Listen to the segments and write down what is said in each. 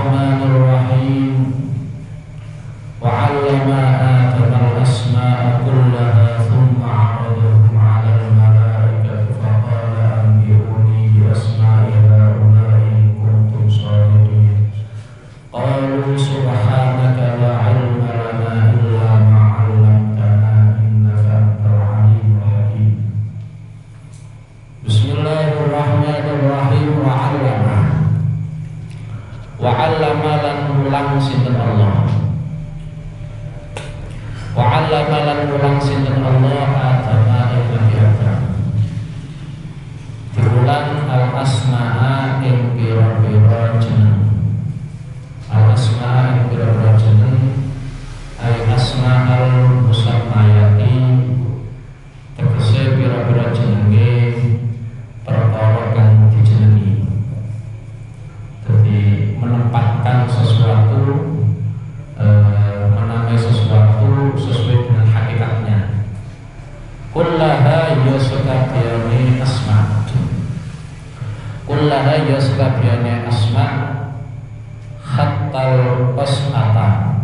Bismillahirrahmanirrahim. Wa 'allama Adama al-asma'a kullaha thumma 'aradahum 'ala al-malaikati faqala anbi'uni bi asma'i ha'ula'i in kuntum shadiqin. Qalu subhanaka la 'ilma lana illa ma 'allamtana innaka antal 'alimul hakim. Bismillahirrahmanirrahim. Wa 'allama lan ulang sinten Allah. Wa 'allama lan ulang sinten Allah Adama ing Nabi Adam. Diulang al-asma'a ing pira-pira jeneng. Al-asma'a ing pira-pira jeneng ay asma'al musammayati, tegese pira-pira jenenge perkara kang dijenengi. Jadi menempatkan sesuatu, menamai sesuatu sesuai dengan hakikatnya. Kullaha yasukabiyani asma. Kullaha yasukabiyani asma hattal qas'ata,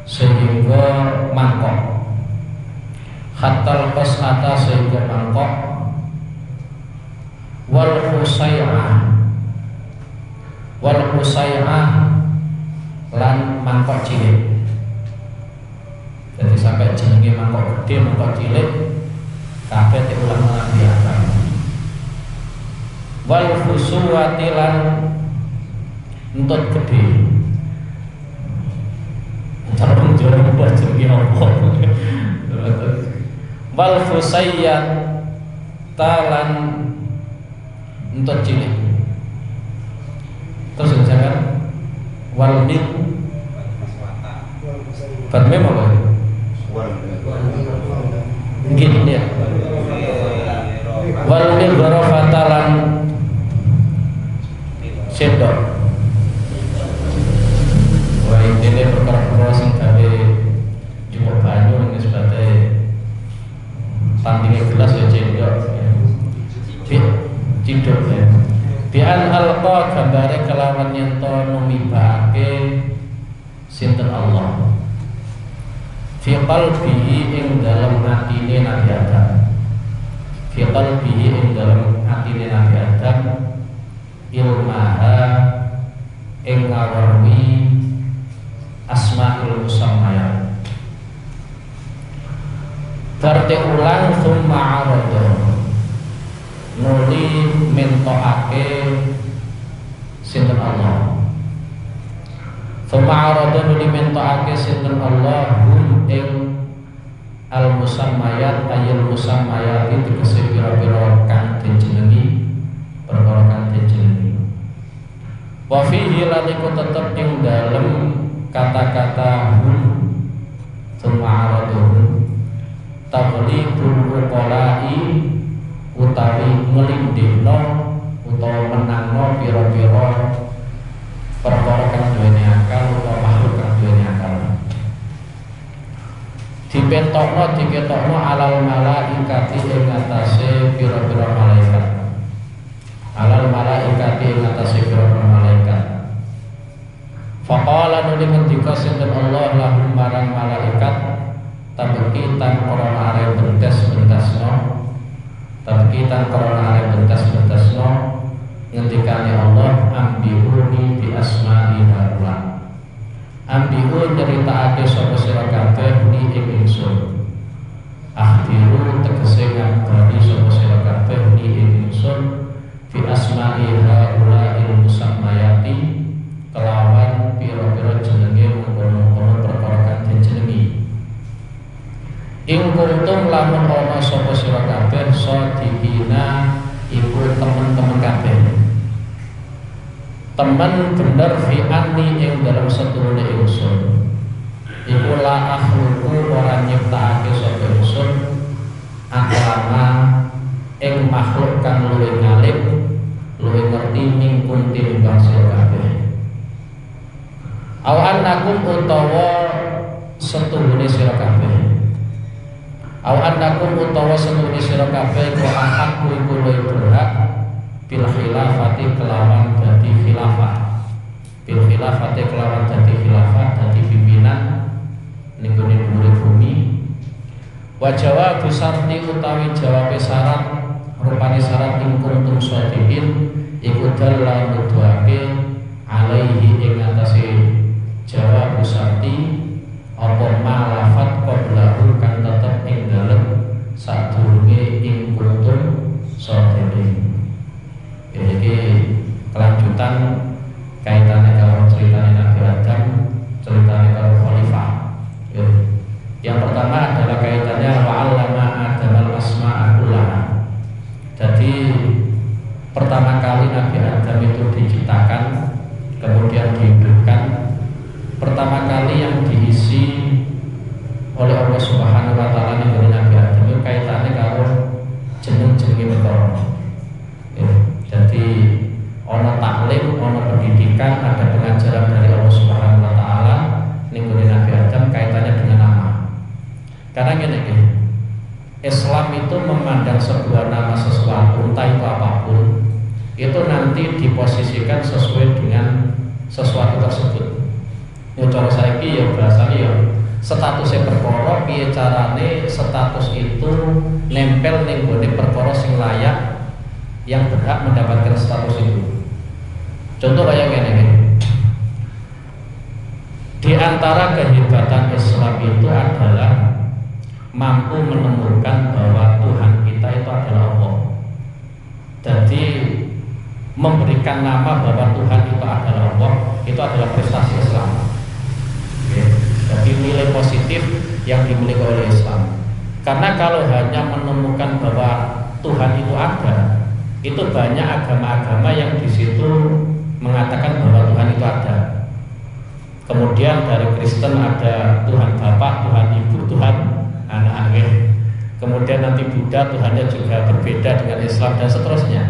sehingga mangkok. Hattal qas'ata sehingga mangkok. Wal husai'ah, wal husai'ah lan mangkok cilik. Jadi sampai jenenge mangkok gede, mangkok cilik kabeh diulang Nabi Adam. Wal fusuwati lan entut gede. Jarang buat jenenge apa. Wal fusayyat talan entut cilik. Terus misalkan wal mil bermem apa? Mungkin ya. Wal mil barofatalan sendok. Wah ini perkara-perkara sing gawe jumuk banyu ini sebagai pantingnya gelas ya sendok. Ciduk ya. Bi'an alqa gambare kelawan yento numibake sinten Allah fi qalbihi ing dalam atine Nabi Adam. Fi qalbihi ing dalam atine Nabi Adam ilmaha ing ngawerni asmaul musammayat. Berarti ulang summa arada nuli mentokake sinten Allah. Summa arada nuli mentokake sinten Allah hum ing al musammayat ayil musammayat itu tegese pira-pira kang dijenengi, perkara kang dijenengi. Wa fihi lan iku tetep ing dalem kata-kata hum summa arada taglibul uqala'i utawi ngelindihno utawa menangno pira-pira perkara kang duweni akal utawa makhluk kang duweni akal. Diketokno alal malaikati ing atase pira-pira malaikat. Alal malaikati ing atase pira-pira malaikat. Faqala nuli ngendika sinten Allah lahum marang malaikat tabki tan ora are bendes-bendasno. Tabkitan korona arep bentas-bentasno ngendikane Allah ambiuni bi asma'i haula. Ambiun nyeritakake sapa sira kabeh ni ing ingsun. Akhdiru tegese ngabari sapa sira kabeh ni ing ingsun bi asma'i haula il musammayati kelawan pira-pira jenenge mungkon-mungkon perkara kang dijenengi. Ing kuntum lamun ana sapa sira kabeh sadikina iku temen-temen kabeh. Temen bener fi anni ing dalam seturune ingsun. Iku la akhluqu ora nyiptakake sapa ingsun aklama ing makhluk kang luwih ngalim, luwih ngerti mingkun timbang sira kabeh. Aw annakum utawa setuhune sira kabeh. Aw annakum utawa setuhune sira kabeh ku ahad iku luwih berhak bil khilafati kelawan dadi khilafah. bil khilafati kelawan dadi khilafah, dadi pimpinan ning gone dhuwure bumi. Wa jawabu syarti utawi jawabe syarat rupane syarat ing kuntum shadiqin iku dalal nuduhake alaihi ing atase jawab syarti apa malafat qablahu kang tetep ing dalem sadurunge ing kuntum shadiqin. Iki kelanjutan kaitannya karo ceritanya Nabi Adam, ceritanya karo khalifah. Yang pertama adalah kaitannya wa'allama Adam al-asma'a kullaha. Jadi pertama kali Nabi Adam itu diciptakan, kemudian dihidupkan. Pertama kali yang diisi oleh Allah Subhanahu wa taala ning Nabi Adam itu kaitannya karo jeneng-jenenge perkara. Jadi ono taklim, ono pendidikan, ada pengajaran dari Allah Subhanahu wa taala ning Nabi Adam kaitannya dengan nama. Karena gini, Islam itu memandang sebuah nama sesuatu, entah itu apapun, itu nanti diposisikan sesuai dengan sesuatu tersebut. Ya cara saiki ya bahasane ya statusnya perkara piye carane status itu nempel ning gone perkara sing layak yang berhak mendapatkan status itu. Contoh kayak gini. Di antara kehebatan Islam itu adalah mampu menemukan bahwa Tuhan kita itu adalah Allah. Jadi memberikan nama bahwa Tuhan itu adalah Allah itu adalah prestasi Islam. Jadi nilai positif yang dimiliki oleh Islam. Karena kalau hanya menemukan bahwa Tuhan itu ada, itu banyak agama-agama yang di situ mengatakan bahwa Tuhan itu ada. Kemudian dari Kristen ada Tuhan Bapa, Tuhan Ibu, Tuhan anak-anak. Kemudian nanti Buddha Tuhannya juga berbeda dengan Islam dan seterusnya.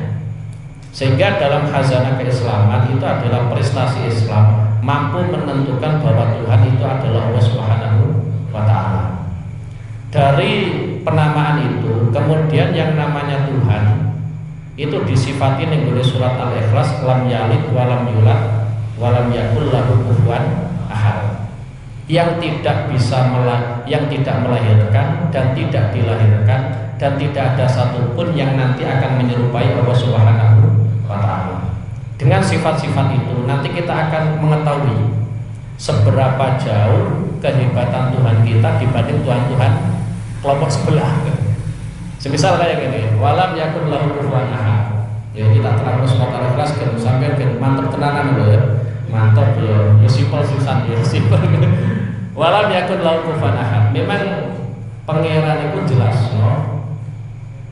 Sehingga dalam khazanah keislaman itu adalah prestasi Islam mampu menentukan bahwa Tuhan itu adalah Allah Subhanahu wa taala. Dari penamaan itu kemudian yang namanya Tuhan itu disifati ning surat Al-Ikhlas lam yalid wa lam yulad wa lam yakul lahu kufuwan ahad. Yang tidak bisa yang tidak melahirkan dan tidak dilahirkan dan tidak ada satupun yang nanti akan menyerupai Allah Subhanahu wa taala. Dengan sifat-sifat itu nanti kita akan mengetahui seberapa jauh kehebatan Tuhan kita dibanding Tuhan-Tuhan kelompok sebelah. Semisal kayak gini, walam yakun lahu kufuwan ahad. Ya kita terang surat Al-Ikhlas kan sampai kan mantap tenanan lho ya. Mantap ya. Ya simpel susah ya, simpel. Walam yakun lahu kufuwan ahad. Memang pangeran itu jelas no,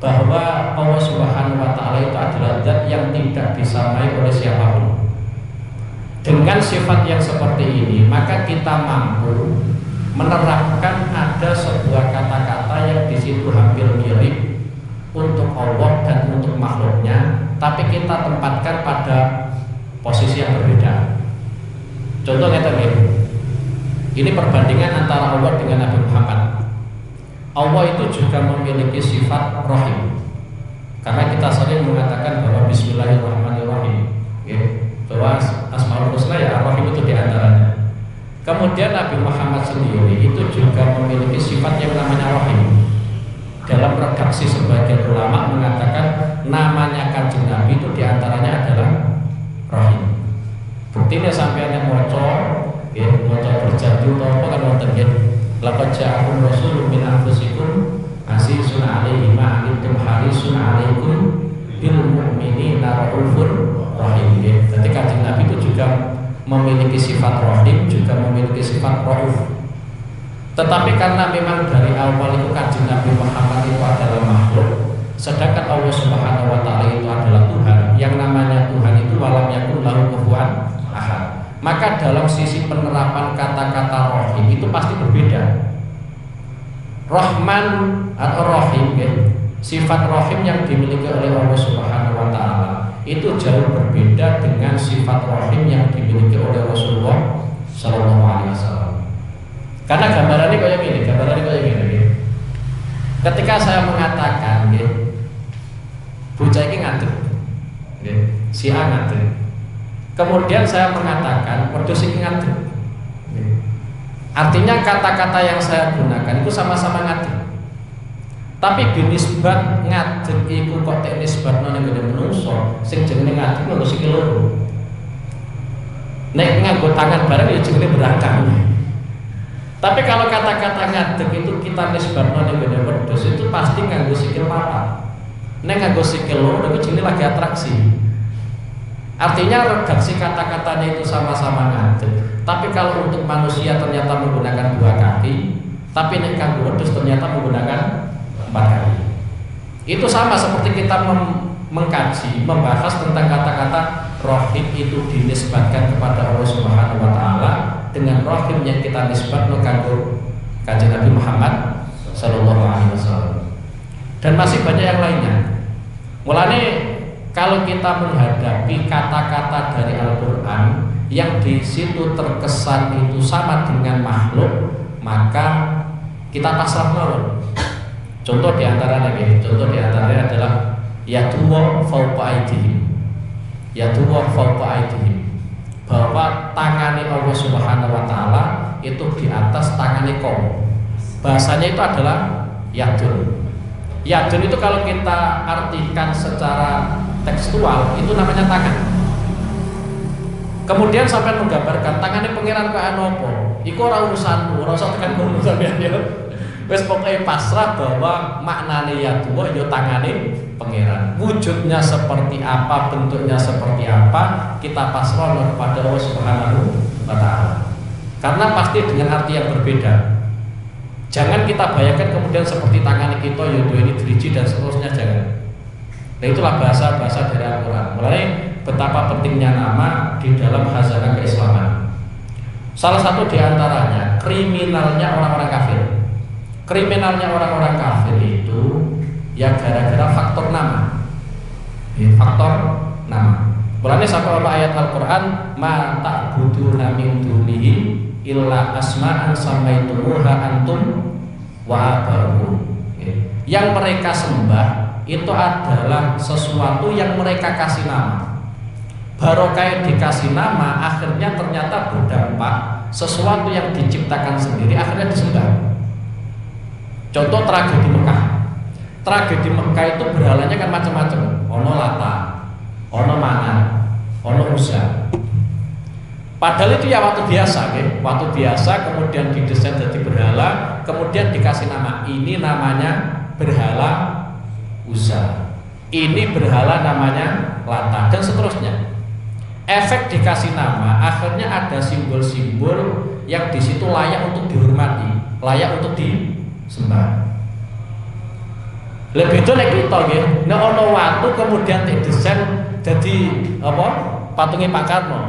bahwa Allah Subhanahu wa taala itu adalah zat yang tidak disamai oleh siapapun. Dengan sifat yang seperti ini, maka kita mampu menerapkan ada sebuah kata-kata yang di situ hampir mirip untuk Allah dan untuk makhluknya, tapi kita tempatkan pada posisi yang berbeda. Contohnya tadi, ini perbandingan antara Allah dengan Nabi Muhammad. Allah itu juga memiliki sifat Rahim. Karena kita sering mengatakan bahwa Bismillahirrahmanirrahim, ya, bahwa Asmaul Husna ya Ar-Rahim itu diantaranya. Kemudian Nabi Muhammad sendiri itu juga memiliki sifat yang namanya Rahim. Dalam redaksi sebagian ulama mengatakan namanya Kanjeng Nabi itu diantaranya adalah Rahim. Buktinya sampai yang moco, ya, moco berjanji atau apa kan wonten ya. Laqad ja'akum rasulun min anfusikum azizun 'alaihi ma 'anittum harisun 'alaikum bil mu'minina raufur rahim. Jadi Kanjeng Nabi itu juga memiliki sifat rahim, juga memiliki sifat rauf. Tetapi karena memang dari awal itu Kanjeng Nabi Muhammad itu adalah makhluk, sedangkan Allah Subhanahu wa taala itu adalah Tuhan. Yang namanya Tuhan itu walam yakun lahu kufuwan ahad. Maka dalam sisi penerapan kata-kata Rahim itu pasti berbeda. Rahman atau Rahim ya, sifat Rahim yang dimiliki oleh Allah Subhanahu wa taala itu jauh berbeda dengan sifat Rahim yang dimiliki oleh Rasulullah Sallallahu Alaihi Wasallam. Karena gambarannya kayak gini. Ketika saya mengatakan, bocah ini ngantuk, si A ngantuk. Kemudian saya mengatakan wedhus iki ngadeg. Artinya kata-kata yang saya gunakan itu sama-sama ngadeg. Tapi binisbat ngadeg iku kok tek nisbatno ning gone menungso, sing jenenge ngadeg lho sikil loro. Nek nganggo tangan bareng ya jenenge berangkang. Tapi kalau kata-kata ngadeg itu kita nisbatno ning gone wedhus itu pasti nganggo sikil papat. Nek nganggo sikil loro itu jenenge lagi atraksi. Artinya redaksi kata-katanya itu sama-sama ngadeg. Tapi kalau untuk manusia ternyata menggunakan 2 kaki, tapi nek kanggo wedhus ternyata menggunakan 4 kali. Itu sama seperti kita mengkaji, membahas tentang kata-kata rohim itu dinisbatkan kepada Allah Subhanahu wa taala dengan rohim yang kita nisbatno kanggo Kanjeng Nabi Muhammad sallallahu alaihi wasallam. Dan masih banyak yang lainnya. Mulane kalau kita menghadapi kata-kata dari Al-Qur'an yang di situ terkesan itu sama dengan makhluk, maka kita pasrah mawon. Contoh diantaranya adalah yaduwa fawqa aydihim. Yaduwa fawqa aydihim, bahwa tangane Allah Subhanahu wa taala itu di atas tangane kaum. Bahasanya itu adalah yadun. Yadun itu kalau kita artikan secara tekstual itu namanya tangan. Kemudian sampai menggambarkan tangannya pangeran kok anu apa? Iku ora urusanmu, ora usah tekan ngono sampeyan ya. Wis pokoke pasrah bahwa maknane ya tuwa ya tangane pangeran. Wujudnya seperti apa, bentuknya seperti apa, kita pasrah kepada Allah Subhanahu wa taala. Karena pasti dengan arti yang berbeda. Jangan kita bayangkan kemudian seperti tangan kita ya duweni driji dan seterusnya, jangan. Nah itulah bahasa-bahasa dari Al-Quran. Mulai betapa pentingnya nama di dalam khazanah keislaman. Salah satu diantaranya kriminalnya orang-orang kafir. Kriminalnya orang-orang kafir itu ya gara-gara faktor nama. Faktor nama. Mulai sampai ayat Al-Quran, ma ta'buduna min dunihi illa asma'an samaitumuha antum wa aba'ukum. Yang mereka sembah itu adalah sesuatu yang mereka kasih nama. Barokah dikasih nama akhirnya ternyata berdampak sesuatu yang diciptakan sendiri akhirnya disembah. Contoh tragedi Mekah. Tragedi Mekah itu berhalanya kan macam-macam. Ono Lata, ono Manat, ono Uzza. Padahal itu ya waktu biasa, waktu biasa kemudian didesain jadi berhala, kemudian dikasih nama. Ini namanya berhala Uzza. Ini berhala namanya Lata dan seterusnya. Efek dikasih nama, akhirnya ada simbol-simbol yang di situ layak untuk dihormati, layak untuk disembah. Lebih itu nek kita nggih, nek ana watu kemudian didesain jadi apa? Patungnya Pak Karno.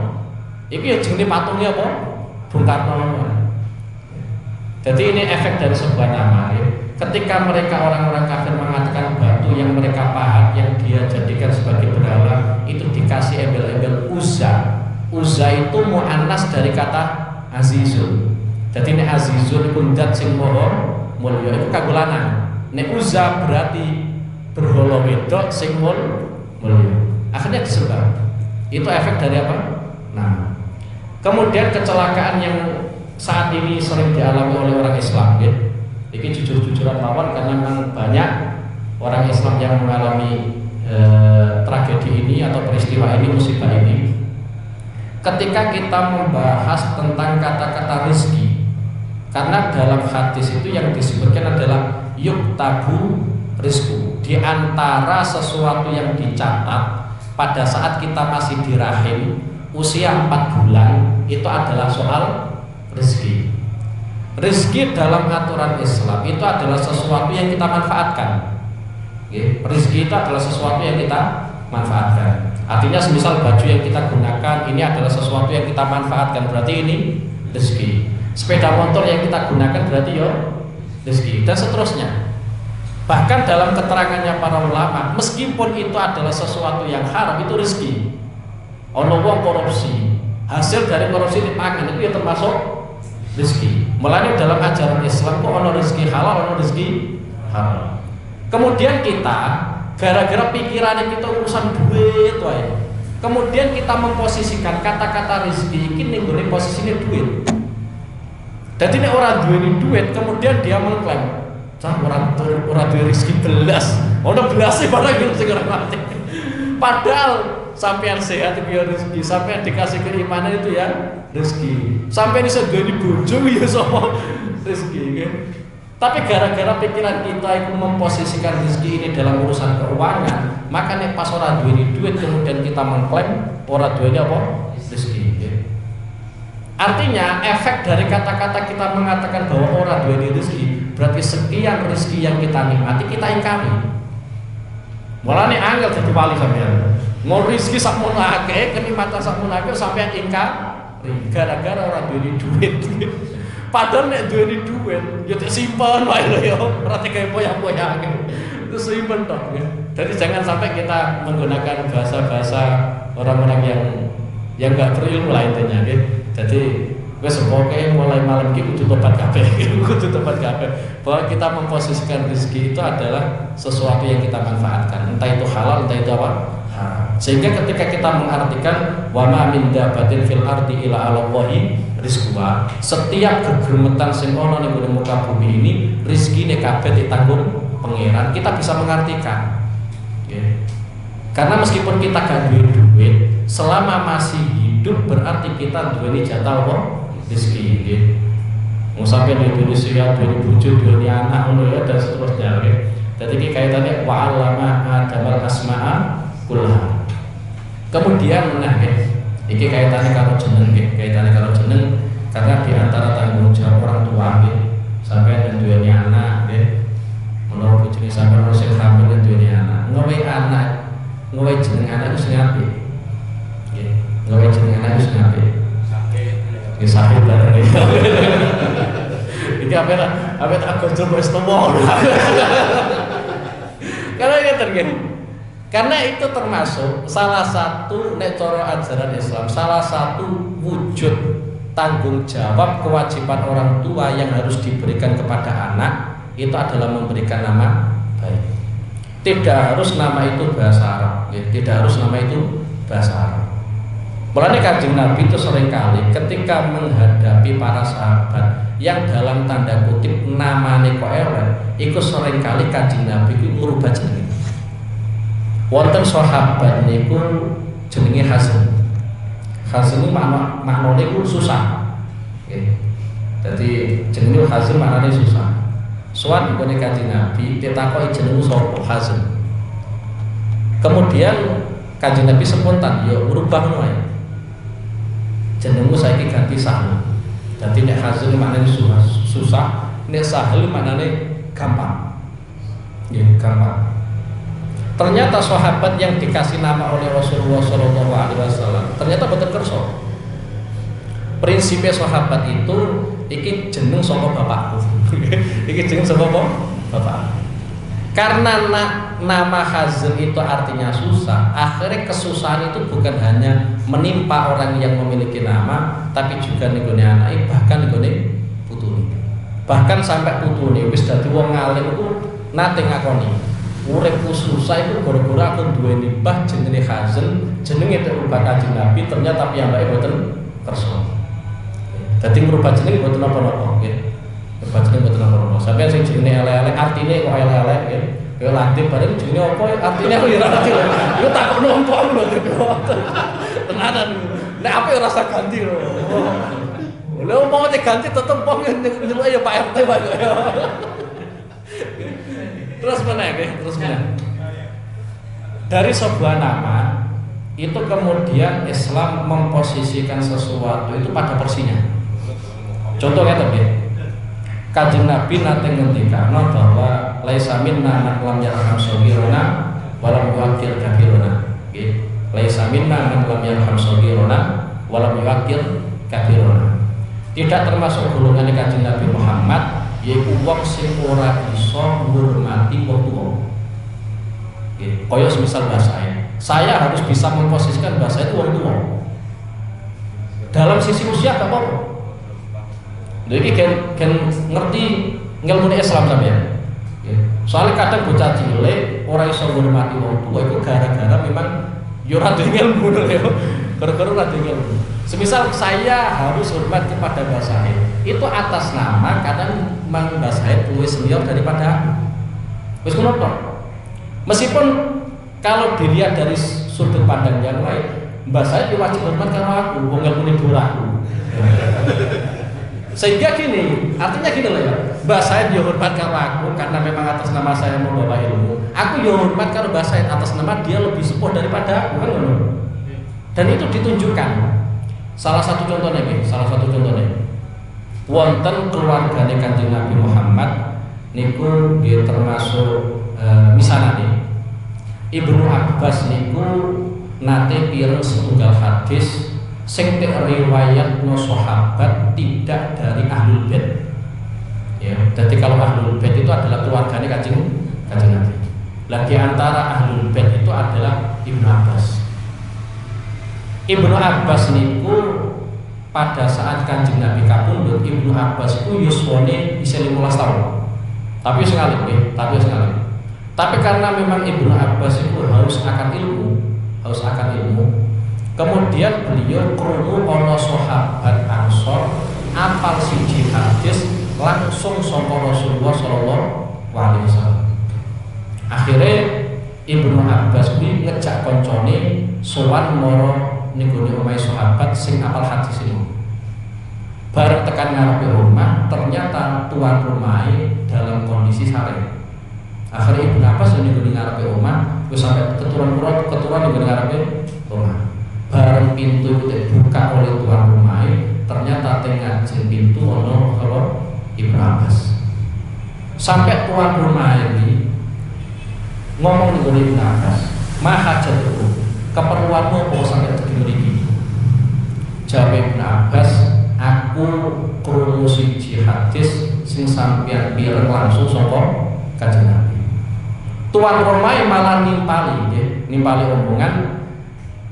Iki ya jenenge patungnya apa? Bung Karno. Jadi ini efek dari sebuah nama ya. Ketika mereka orang-orang kafir mengatakan batu yang mereka pahat yang dia jadikan sebagai berhala itu dikasih embel-embel Uzza. Uzza itu muannas dari kata azizun. Jadi ini azizun iku zat sing maha mulya iku kanggo lanang. Nek Uzza berarti berhala wedok sing mulya. Akhirnya disembah. Itu efek dari apa? Nah. Kemudian kecelakaan yang saat ini sering dialami oleh orang Islam ya. Ini jujur-jujuran mawon karena memang banyak orang Islam yang mengalami tragedi ini atau peristiwa ini, musibah ini. Ketika kita membahas tentang kata-kata rezeki, karena dalam hadis itu yang disebutkan adalah yuktabu rizku. Di antara sesuatu yang dicatat pada saat kita masih di rahim usia 4 bulan itu adalah soal rezeki. Rezeki dalam aturan Islam itu adalah sesuatu yang kita manfaatkan. Rezeki itu adalah sesuatu yang kita manfaatkan. Artinya semisal baju yang kita gunakan ini adalah sesuatu yang kita manfaatkan, berarti ini rezeki. Sepeda motor yang kita gunakan berarti ya rezeki dan seterusnya. Bahkan dalam keterangannya para ulama, meskipun itu adalah sesuatu yang haram itu rezeki. Ono wong korupsi, hasil dari korupsi dipangan itu ya termasuk rezeki. Mulanya dalam ajaran Islam kok ono rezeki halal, ono rezeki haram. Kemudian kita gara-gara pikirannya kita urusan duit wae. Kemudian kita memposisikan kata-kata rezeki ini ning posisinya duit. Jadi nek ora duweni duit, kemudian dia mengklaim, "Cah ora duwe rezeki belas." Ono belase barang sing ora mati. Padahal sampean sehat itu ya rezeki, sampean dikasih keimanan itu ya rezeki. Sampean iso duweni bojo ya sapa rezeki kan. Tapi gara-gara pikiran kita itu memposisikan rezeki ini dalam urusan keuangan, maka nek pas ora duweni duit kemudian kita mengklaim ora duweni apa? Rezeki. Artinya efek dari kata-kata kita mengatakan bahwa ora duweni rezeki, berarti sekian rezeki yang kita nikmati kita ingkari. Mulane angel dadi wali sampean. Mau rezeki sakmono akeh, kenikmatan sakmono akeh sampean ingkari gara-gara ora duweni duit. Padahal nek duweni duit, ya simpen wae lho ya, ora digawe poya-poya. Itu simpen tok ya. Jadi jangan sampai kita menggunakan bahasa-bahasa orang-orang yang enggak berilmu lah intinya gitu. Jadi wes pokoknya mulai malam ini kudu tobat kabeh, kudu tobat kabeh. Bahwa kita memposisikan rezeki itu adalah sesuatu yang kita manfaatkan, entah itu halal, entah itu apa. Sehingga ketika kita mengartikan wa ma min dabatin fil ardi ila 'alallahi rizquha, setiap gegermetan sing ana ning muka bumi ini rezekine kabeh ditanggung pangeran, kita bisa mengartikan. Karena meskipun kita gak duwe duit, selama masih hidup berarti kita duweni jatah apa? Rezeki nggih. Mau sampai di Indonesia duweni bojo, duweni anak ngono ya dan seterusnya nggih. Dadi iki kaitane wa 'allama Adamal asma'a kullaha. Kemudian nggih, iki kaitane karo jeneng nggih, kaitane karo jeneng karena di antara tanggung jawab orang tua nggih, sampai duweni anak nggih. Menawa bojone sampeyan sing hamil duweni anak, ngowe jeneng anak wis apik. Nggih, ngowe jeneng anak wis apik. Sakit. Sakit bareng. Iki apa tak gojo wis tuwa. Karena ini terjadi. Karena itu termasuk salah satu nek cara ajaran Islam, salah satu wujud tanggung jawab kewajiban orang tua yang harus diberikan kepada anak itu adalah memberikan nama baik. Tidak harus nama itu bahasa Arab, ya. Tidak harus nama itu bahasa Arab. Mulane Kanjeng Nabi itu seringkali ketika menghadapi para sahabat yang dalam tanda kutip namane kok elek, iku seringkali Kanjeng Nabi itu merubah jenenge. Wonten sahabat niku jenenge Hazim. Hazim itu maknane iku susah. Nggih. Dadi jenenge Hazim maknane susah. Sowan ngene Kanjeng Nabi ditakoki jenengmu sapa? Hazim. Kemudian Kanjeng Nabi spontan ya merubah wae. Jenengmu saiki ganti Sahal. Dadi nek Hazim maknane susah, nek Sahal maknane gampang. Nggih, gampang. Ternyata sahabat yang dikasih nama oleh Rasulullah SAW ternyata betul kerso. Prinsipnya sahabat itu iki jeneng saka bapakku. Iki jeneng saka bapak. Karena nama Hazim itu artinya susah, akhirnya kesusahan itu bukan hanya menimpa orang yang memiliki nama, tapi juga nggone anake, bahkan nggone putune. Bahkan sampai putune wis dadi wong alim iku nate ngakoni uripku susah itu gara-gara aku duweni mbah jenenge Hazim, jenenge merubah Kanjeng Nabi, ternyata piyambake boten kersa. Dadi merubah jeneng boten apa-apa nggih. Merubah jeneng boten apa-apa. Sampeyan sing jenenge elek-elek artine kok elek-elek nggih. Kaya lantik bareng jenenge apa artine aku ya ora ngerti. Yo takokno empok lho tenanan. Nek apa ora usah ganti lho. Lha mau diganti tetep wong nyeluk ya Pak RT wae. Terus meneh. Dari sebuah nama itu kemudian Islam memposisikan sesuatu itu pada porsinya. Contohnya tadi Kanjeng Nabi nate ngendikano bahwa laisa minna man lam yarham shaghirana wa lam yuqir kabirana. Nggih. Laisa minna man lam yarham shaghirana wa lam yuqir kabirana. Tidak termasuk golongan Kanjeng Nabi Muhammad yaitu wong sing ora bisa ngurmati wong tuwa. Nggih, kaya semisal bahasa saya harus bisa memposisikan bahasa itu wong tuwa. Dalam sisi usia gak apa-apa. Lha iki kan ngerti ngilmune Islam sampeyan. Nggih. Soalnya kadang bocah cilik ora iso ngurmati wong tuwa itu gara-gara memang Yo ora ilmu lho ya. Gara-gara ora ilmu. Semisal saya harus hormat kepada Mbah Said, itu atas nama karena Mbah Said luwih senior daripada aku. Wis ngono tok. Meskipun kalau dilihat dari sudut pandang yang lain, Mbah Said wajib hormat karo aku, wong ilmune dhuwur aku. Sehingga gini, artinya gini loh ya. Mbah Said yo hormat karo aku karena memang atas nama saya membawa ilmu. Aku yo hormat karo Mbah Said atas nama dia lebih sepuh daripada aku kan ngono. Dan itu ditunjukkan. Salah satu contohnya. Wonten keluargane Kanjeng Nabi Muhammad niku nggih termasuk misalnya Ibnu Abbas niku nate pireng setunggal hadis sing riwayat no sahabat tidak dari ahlul bait. Ya, jadi kalau ahlul bait itu adalah keluargane Kanjeng Nabi. Lagi antara ahlul bait itu adalah Ibnu Abbas. Ibnu Abbas niku pada saat Kanjeng Nabi kapundhut, Ibnu Abbas ku yuswane isih 15 tahun. Tapi sekali. Tapi karena memang Ibnu Abbas itu haus akan ilmu, kemudian beliau krungu ana sahabat Ansor apal siji hadis langsung saka Rasulullah sallallahu alaihi wasallam. Akhirnya Ibnu Abbas kuwi ngejak koncone sowan marang ninggone omahe sahabat sing apal hadis ini. Bareng tekan ngarepe rumah, ternyata tuan rumahe dalam kondisi sare. Akhirnya Ibnu Abbas ninggone ngarepe rumah, wis sampai keturunan ninggone ngarepe rumah. Bareng pintu dibuka oleh tuan rumahe, ternyata tengah jeng pintu ono karo Ibnu Abbas. Sampai tuan rumah ini ngomong ninggone Ibnu Abbas, "Maha jatuh. Keperluanmu apa sampai begini ini?" Jawab Ibnu Abbas, "Aku krungu siji hadis sing sampeyan pireng langsung saka Kanjeng Nabi." Tuan rumah malah nimpali omongan,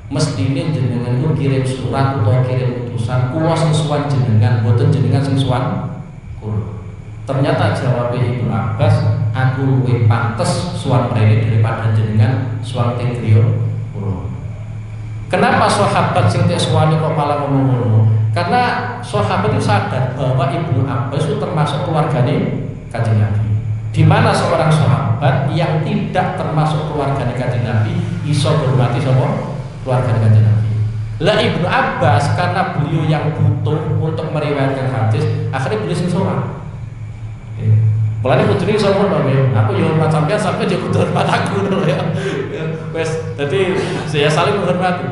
mestine jenengan ku kirim surat atau kirim utusan, kula sing sowan jenengan, mboten jenengan sing sowan kula. Ternyata jawab Ibnu Abbas, "Aku luwih pantes sowan mrene daripada jenengan sowan teng griya kula." Kenapa sahabat sing tek suwani kok malah ngomong ngono? Karena sahabat itu sadar bahwa Ibnu Abbas itu termasuk keluargane Kanjeng Nabi. Di mana seorang sahabat yang tidak termasuk keluargane Kanjeng Nabi iso hormati sapa keluargane Kanjeng Nabi. Lah Ibnu Abbas karena beliau yang butuh untuk meriwayatkan hadis, akhirnya beliau sing sowan. Mulane kudune iso ngono ya. Aku yo hormat sampean sampe yo kudu hormat aku lho ya. Wes, dadi saya saling menghormati.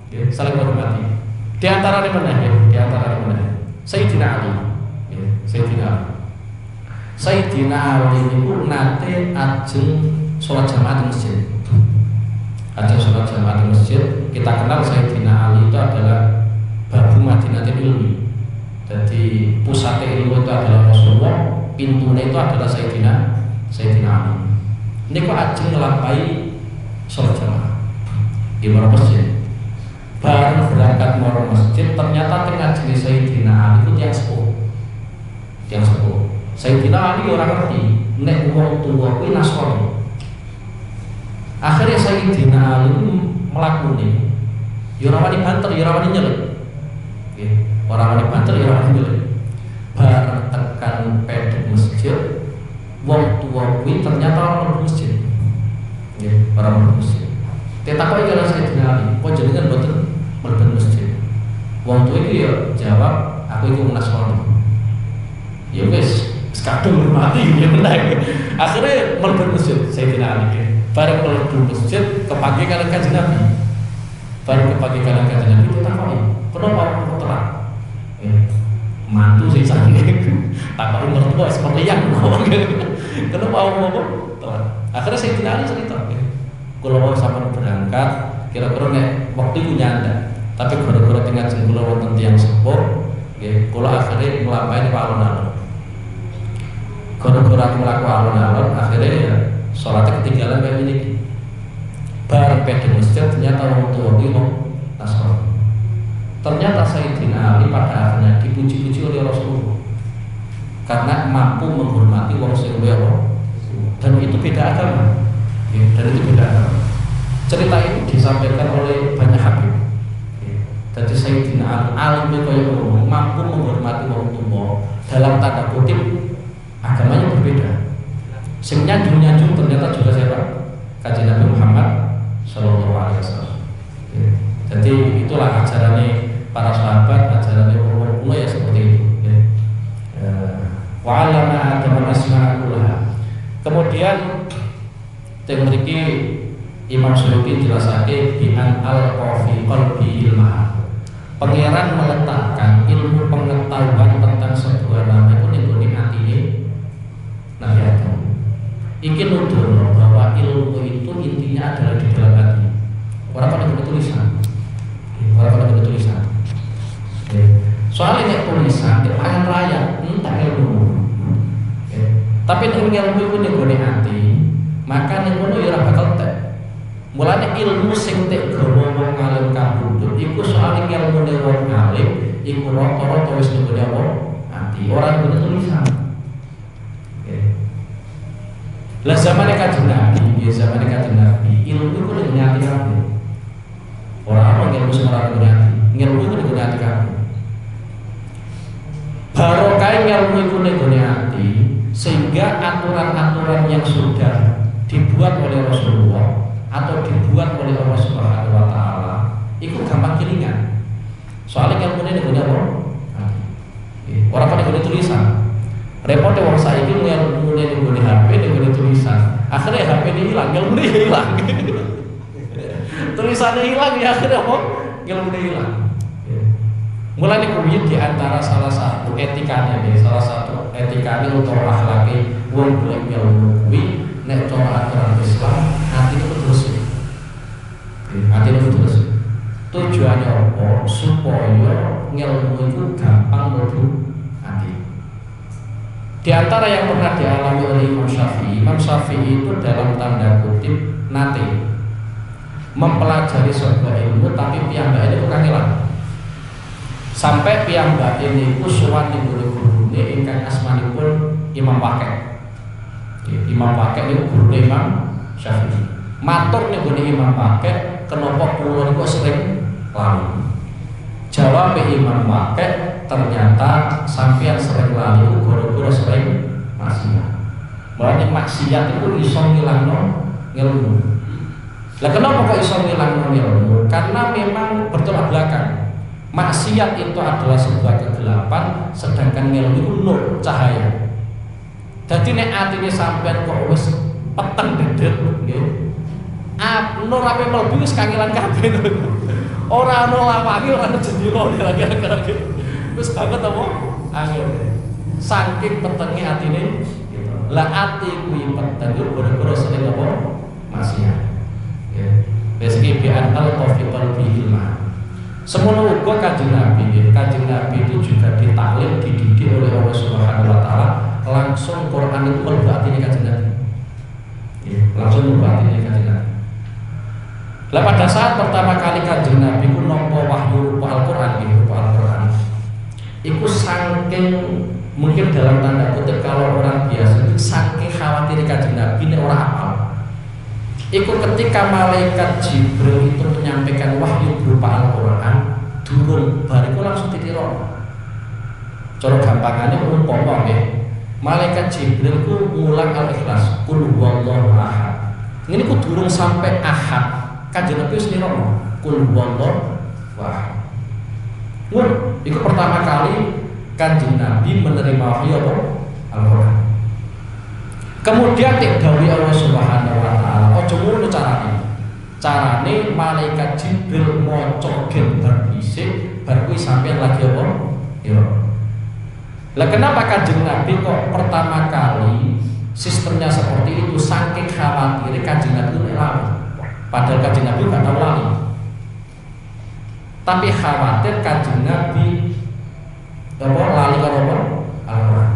Ya, saling menghormati. Di antara mana ya? Di antara mana? Sayyidina Ali. Ya, Sayyidina Ali niku nate ajeng salat jamaah di masjid. Kita kenal Sayyidina Ali itu adalah Babu Madinatul Ilmi. Jadi pusat ilmu itu adalah Rasulullah, pintunya itu adalah Sayyidina Ali. Ini kok ajeng ngelampahi sholat jamaah di masjid. Baru berangkat mau masjid, ternyata tengah jenis Sayyidina Ali itu yang sepuh. Sayyidina Ali orang ngerti, nek wong tua kuwi Nasrani. Akhirnya Sayyidina Ali melakoni, ya ora wani banter, ya ora wani nyelip. Nggih, ora wani banter, ya ora wani nyelip. Bareng tekan pedhek masjid, wong tua kuwi ternyata orang masjid. Nggih, orang masjid. Tetapi kalau Sayyidina Ali, kok jenengan mboten mlebet masjid? Wong tua iki ya jawab, aku iku Nasrani. Ya wis, kadung hormati ya menang. Akhirnya mlebet masjid Sayyidina Ali. Bareng mlebu masjid kepagi kalian Kanjeng Nabi. Itu takoki, "Kenapa kok terang?" Mantu sing sange. Takoki mertua seperti yang kenapa mau terang? Akhirnya Sayyidina Ali cerita, "Kula mau sampeyan berangkat, kira-kira nek waktu itu nyanda. Tapi gara-gara tengah jeng kula wonten tiyang sepuh, nggih, kula akhirnya nglampahi alun-alun. Gara-gara aku mlaku alun-alun, akhirnya ya sholatnya ketinggalan kayak ini. Bareng pedhe masjid ternyata wong tua iki wong Nasrani. Ternyata Sayyidina Ali pada akhirnya dipuji-puji oleh Rasulullah karena mampu menghormati wong sing luwih dan itu beda agama. Dan itu beda agama. Cerita ini disampaikan oleh banyak habib. Jadi Sayyidina alim kaya ngono mampu menghormati wong tuwa dalam tanda kutip agamanya berbeda. Sing nyanjung ternyata juga siapa? Kanjeng Nabi Muhammad sallallahu alaihi wasallam. Jadi itulah ajarannya para sahabat, ajarannya orang kuno ya seperti itu. Wa 'allama Adam al-asma'a kullaha. Kemudian teng mriki Imam Suyuti jelasake bi an al-qafi qalbi ilma. Pangeran meletakkan ilmu pengetahuan tentang sebuah nama itu ning atine Nabi Adam. Iki nuduh bahwa ilmu itu intinya adalah di dalam hati. Orang pada tulisan. Orang pada tulisan. Soalnya nek tulisan di pangan raya entah ilmu. Tapi nek ilmu itu ning hati, maka ning ngono ya ora bakal tek. Mulane ilmu sing tek gawa wong alim kabudut iku soalnya ilmune wong alim iku rata-rata wis ning apa? Ati, ora ning tulisan. Lah zaman Kanjeng Nabi, zaman Kanjeng Nabi, ilmu iku ning ati kabeh. Ora apa ilmu sembarang ning ati, ilmu iku ning ati kabeh. Barokah ilmu iku ning ati sehingga aturan-aturan yang sudah dibuat oleh Rasulullah atau dibuat oleh Allah Subhanahu wa taala itu gampang kelingan. Soalnya ilmune ning apa? Ora pada gone tulisan. Repotnya wong saiki ilmune ning gone HP, ning gone tulisan. Akhirnya HP ini hilang, ilmune hilang. Tulisannya hilang ya akhirnya apa? Ilmune hilang. Mulane kuwi di antara salah satu etikanya nih, salah satu etikanya untuk akhlaki wong golek ilmu kuwi nek cara aturan Islam hati itu terus. Hati itu terus. Tujuannya apa? Supaya ilmu itu gampang mlebu hati. Di antara yang pernah dialami oleh Imam Syafi'i itu dalam tanda kutip nate mempelajari sebuah ilmu tapi piyambake itu kangelan. Sampai piyambak ini kusuwan di guru-gurune ingkang asmanipun Imam Waqi'. Imam Waqi' itu guru Imam Syafi'i. Matur nih guru Imam Waqi', kenapa kula niku sering lali? Jawab Imam Waqi', ternyata sampeyan sering lali gara-gara sering maksiat. Berarti maksiat itu iso ngilangno ilmu. Lah kenapa kok iso ngilangno ilmu? Karena memang bertolak belakang. Maksiat itu adalah sebuah kegelapan, sedangkan ilmu itu nur, cahaya. Jadi nek atine sampean kok wis peteng dedet nggih. Nur ape mlebu wis kangelan kabeh. Ora ono lawange, ora ono jendela lagi. Wis banget apa? Angel. Saking petenge atine gitu. Lah ati kuwi peteng gara-gara sering apa? Maksiat. Ya. Wis iki bi'an al-qafiqal bihilma. Semono uga Kanjeng Nabi itu juga ditaklim, dididik oleh Allah Subhanahu wa taala, langsung Quran itu mlebu atine Kanjeng Nabi. Langsung mlebu atine Kanjeng Nabi. Lah pada saat pertama kali Kanjeng Nabi ku nampa wahyu rupa Al-Qur'an iku saking mungkin dalam tanda kutip kalau orang biasa itu saking khawatir Kanjeng Nabi nek ora hafal. Iku ketika malaikat Jibril itu menyampaikan wahyu berupa Al-Qur'an, durung bariku langsung ditiru. Cara gampangane umpama nggih, malaikat Jibril ku ngulang Al-Ikhlas, qul huwallahu ahad. Ngene ku durung sampai ahad. Kanjeng Nabi wis niru, qul huwallahu ahad. Iku pertama kali Kanjeng Nabi menerima wahyu Al-Qur'an. Kemudian dawuh Allah Subhanahu wa taala, aja ngono carane. Carane malaikat Jibril maca gambar dhisik, bar kuwi sampeyan lagi apa? Ya. Lah kenapa Kanjeng Nabi kok pertama kali sistemnya seperti itu saking khawatir Kanjeng Nabi lali. Padahal Kanjeng Nabi enggak tahu lali. Tapi khawatir Kanjeng Nabi lali karo Al-Qur'an.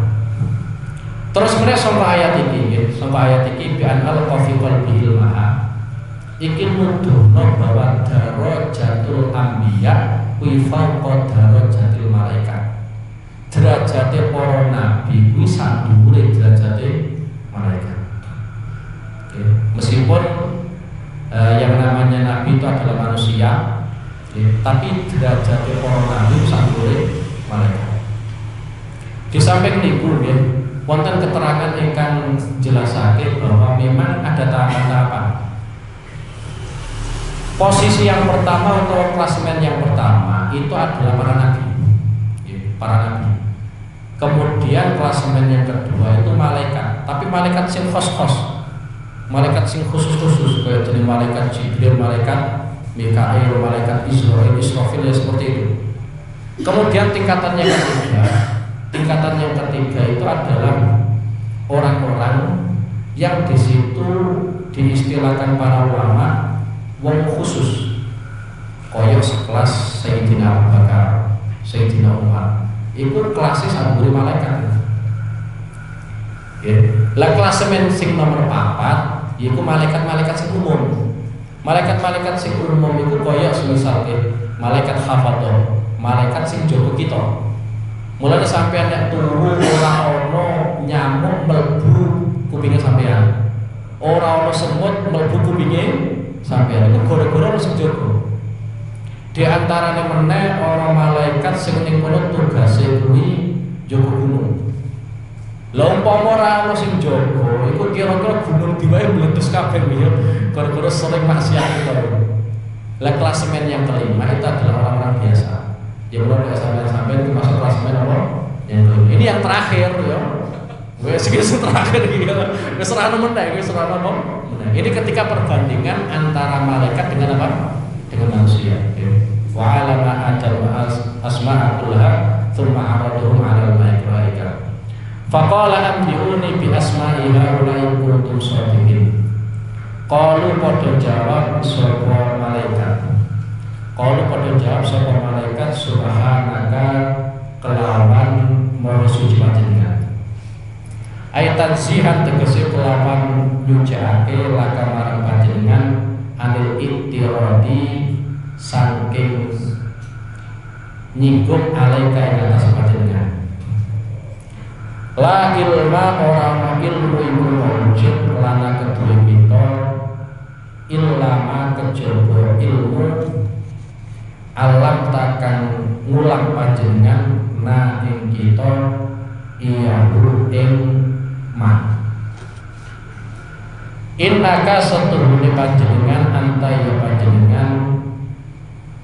Terus kemudian sampai ayat ini bi'an al-qafiqal bihilmaha iki nuduhno bahwa darajatul anbiya kuwi fawqa darajatil malaikat. Derajate para nabi kuwi sak dhuwure derajate malaikat. Meskipun yang namanya itu adalah manusia, tapi derajat para nabi sanggure malaikat. Di samping niku wonten keterangan ingkang jelasake bahwa memang ada tahapan-tahapan. Posisi yang pertama atau klasemen yang pertama itu adalah para nabi. Para nabi. Kemudian klasemen yang kedua itu malaikat, tapi malaikat sing khos-khos. Malaikat sing khusus-khusus kayak jadi malaikat Jibril, malaikat Mikail, malaikat Israfil ya seperti itu. Kemudian tingkatan yang ketiga itu adalah orang-orang yang di situ diistilahkan para ulama wong khusus, koyok sekelas Sayyidina Abu Bakar, Sayyidina Umar. Itu klasis angguri malaikat. Lah klasemen sing nomor 4 yaitu malaikat-malaikat sing umum. Malaikat-malaikat sing umum itu koyok semisal malaikat hafadhah, malaikat sing jaga kita. Mulane sampean nek turu ora ana nyamuk mlebu kupinge sampean. Ora ana semut mlebu kupinge sampean. Iku gara-gara ono sing jaga. Di antarane meneh ora malaikat sing ning kono tugase kuwi jaga gunung. Lah umpama ora ana sing jaga, iku kira-kira gunung diwae meletus kabeh ya. Gara-gara sering maksiat itu. Lah klasemen yang kelima itu adalah orang-orang biasa. Ya belum sampai itu masuk klasemen apa? Ini yang terakhir ya. Wes iki terakhir iki. Wis ora ono meneh, wis ora ono meneh. Ini ketika perbandingan antara malaikat dengan apa? Dengan manusia. Wa alama adal asma'a kullaha thumma araduhum 'ala al-malaika. Faqala anbi'uni bi asma'i haula'i kuntum shadiqin. Qalu padha jawab sapa malaikat. Qalu padha jawab sapa malaikat subhanaka kelawan maha suci panjenengan. Ayatan sihat tegese kelawan nyucake laka marang panjenengan anil ittiradi saking nyinggung alaika ing atas panjenengan. La ilma orang ilmu iku wujud lana kedue kita ilama kejaba ilmu alam takkan ngulang panjenengan na ing kita iyahu ing ma. Innaka setuhune panjenengan anta ya panjenengan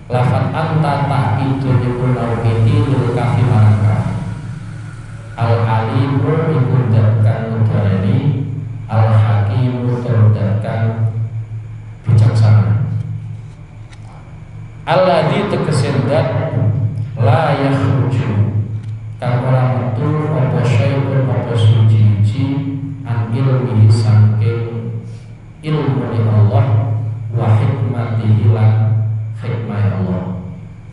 lafat anta tak itu dipunau ini lil kafi maraka al-alimu ikundatkan mudarani al-hakimu terdatkan bijaksana alladhi tegesendat la yakhruju kang ora metu apa syai'un apa suci-suci an ilmihi saking ilmu Allah wa hikmatihi lan hikmah Allah